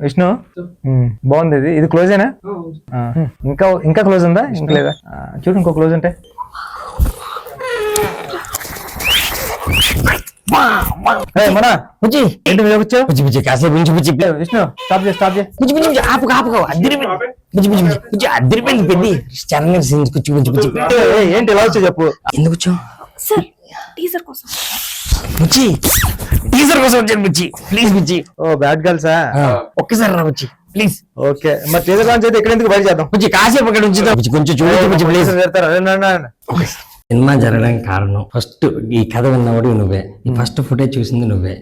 విష్ణు బాగుంది. ఇది క్లోజేనా? ఇంకా ఇంకా క్లోజ్ ఉందా? ఇంకా లేదా? చూడు ఇంకో క్లోజ్ ఉంటే. మన బుజ్జి ఏంటి మీద వచ్చావు? బుజ్జి బుజ్జి కాసేపు నుంచి బుజ్జి. విష్ణు స్టాప్ చేయి, స్టాప్ చేయి. బుజ్జి బుజ్జి బుజ్జి ఆపు ఆపు. అద్దరిపోయింది బుజ్జి బుజ్జి బుజ్జి బుజ్జి అద్దరిపోయింది పెద్ది. ఛానల్ సీన్స్ కూర్చు బుజ్జి బుజ్జి. ఏంటి ఎలా వచ్చావు చెప్పు. ఎందుకు వచ్చావు? సార్ టీజర్ కోసం. బుజ్జి టీజర్ కోసం వచ్చాను బుజ్జి. Please Bujji. Oh bad గర్ల్సా? ఒక్కసారి రా బుజ్జి ప్లీజ్. ఓకే మరి టీజర్ లాంచ్ అయితే ఇక్కడ ఎందుకు బయట చేద్దాం? బుజ్జి కాసేపు అక్కడ ఉంచుదాం బుజ్జి. కొంచెం చూడండి బుజ్జి ప్లీజ్. సినిమా జరగడానికి కారణం ఫస్ట్ ఈ కథ విన్నవాడు నువ్వే, ఈ ఫస్ట్ ఫుటేజ్ చూసింది నువ్వే.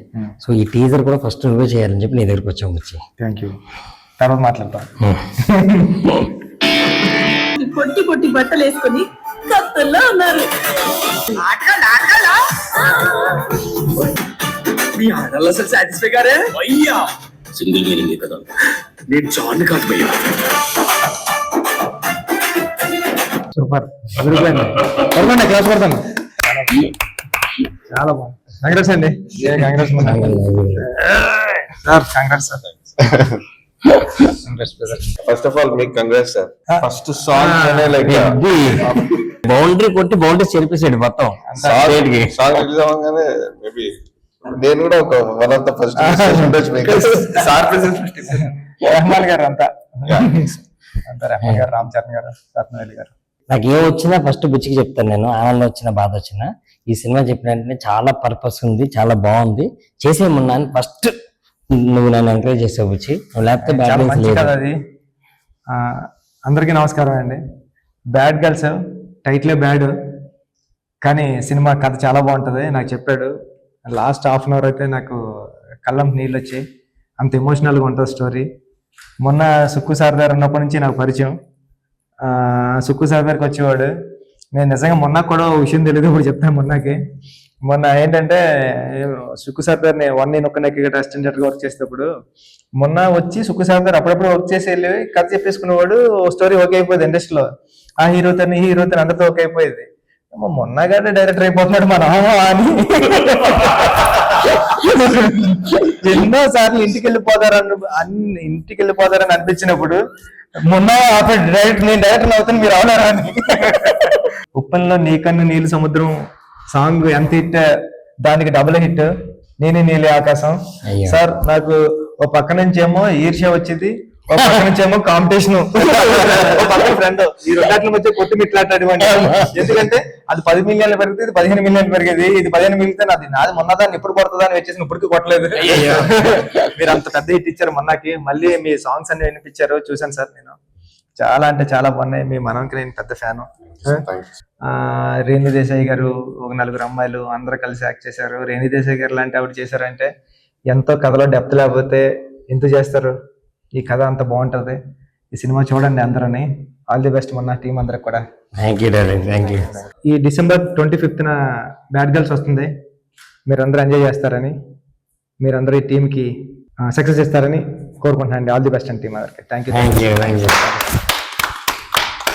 సో ఈ టీజర్ కూడా ఫస్ట్ నువ్వే చేయాలని చెప్పి నీ దగ్గరకు వచ్చాము బుజ్జి. Thank you. తర్వాత మాట్లాడతాం. పొట్టి పొట్టి బట్టలు వేసుకొని కత్తుల్లో ఉన్నారు. మీ ఆడల్లో అసలు సాటిస్ఫై గారే అయ్యా. సింగిల్ మీనింగ్ కదా, నేను జాన్ కాదు భయ్యా. సూపర్ క్లాస్ పడతాను. చాలా బాగుంది. కంగ్రాట్స్ అండి. Congrats sir. Congrats sir. First of all మీకు congrats sir. First song like boundary కొట్టి బౌండరీ చెరిపేసాడు మొత్తం సాంగ్ రిలీజ్ అవ్వగానే మేబీ నేను కూడా ఒక one of the first sir Rahman garu అంతా రెహమాన్ గారు, రామ్ చరణ్ గారు, రత్నవేలి గారు. నాకు ఏం వచ్చినా ఫస్ట్ బుచ్చికి చెప్తాను నేను. ఆనందం వచ్చినా బాధ వచ్చినా ఈ సినిమా చెప్పినట్టే చాలా పర్పస్ ఉంది, చాలా బాగుంది, చేసేయమన్నా ఫస్ట్ నువ్వు నన్ను ఎంకరేజ్ చేసావు బుచ్చి. లేకపోతే అది. అందరికీ నమస్కారం అండి. బ్యాడ్ గర్ల్స్ టైటిలే బ్యాడ్, కానీ సినిమా కథ చాలా బాగుంటుంది. నాకు చెప్పాడు లాస్ట్ హాఫ్ అన్ అవర్ అయితే నాకు కళ్ళం నీళ్ళు వచ్చాయి. అంత ఎమోషనల్గా ఉంటుంది స్టోరీ. మొన్న సుక్కు సార్ దగ్గర ఉన్నప్పటి నుంచి నాకు పరిచయం. సుక్కు సార్ దగ్గరికి వచ్చేవాడు. నేను నిజంగా మొన్న కూడా విషయం తెలియదు, ఇప్పుడు చెప్తాను. మొన్న ఏంటంటే సుక్కు సార్ దగ్గర నేను ఒక్క నెక్కి అసిస్టెంట్ గా వర్క్ చేసేటప్పుడు మొన్న వచ్చి సుక్కు సార్ దగ్గర అప్పుడప్పుడు వర్క్ చేసి వెళ్ళి కథ చెప్పేసుకునేవాడు. స్టోరీ ఓకే అయిపోయింది ఇండస్ట్రీలో. ఆ హీరోతో అందరితో ఓకే అయిపోయింది. మొన్న గానే డైరెక్టర్ అయిపోతున్నాడు మన అని ఎన్నో సార్లు ఇంటికి వెళ్ళిపోతారని అనిపించినప్పుడు మొన్న నేను డైరెక్టర్ అవుతాను మీరు అవునారా అని. ఉప్పల్లో నీకన్ను నీళ్ళు సముద్రం సాంగ్ ఎంత హిట్, దానికి డబుల్ హిట్. నేనే నీలి ఆకాశం. సార్ నాకు ఓ పక్క నుంచి ఏమో ఈర్ష్య వచ్చింది, ఓ పక్క నుంచి ఏమో కాంపిటీషన్, ఓ పక్కన ఫ్రెండ్. ఈ రెండాట్ల మధ్య కొట్టి మిట్లాడేటువంటి. ఎందుకంటే అది 10 మిలియన్లు పెరిగితే ఇది 15 మిలియన్లు పెరిగేది. ఇది 15 మిలిగితే నాది మొన్న దాన్ని ఎప్పుడు కొడుతుందా అని వచ్చేసి ఇప్పటికీ కొట్టలేదు. మీరు అంత పెద్ద హిట్ ఇచ్చారు మొన్నకి. మళ్ళీ మీ సాంగ్స్ అన్ని వినిపించారు, చూసాను సార్. నేను చాలా అంటే చాలా బాగున్నాయి. మీ మనకి నేను పెద్ద ఫ్యాను. రేణు దేశాయ్ గారు, ఒక 4 అమ్మాయిలు అందరూ కలిసి యాక్ట్ చేశారు. రేణు దేశాయ్ గారు లాంటి ఆవిడ చేశారంటే ఎంతో కథలో డెప్త్ లేకపోతే ఎందుకు చేస్తారు. ఈ కథ అంత బాగుంటది. ఈ సినిమా చూడండి అందరని. ఆల్ ది బెస్ట్ మొన్న టీం అందరికి కూడా. Thank you. ఈ December 25th బ్యాడ్ గర్ల్స్ వస్తుంది. మీరందరూ ఎంజాయ్ చేస్తారని, మీరందరూ ఈ టీంకి సక్సెస్ ఇస్తారని కోరుకుంటున్నాను. ఆల్ ది బెస్ట్ అండి టీం అందరికి. Thank you.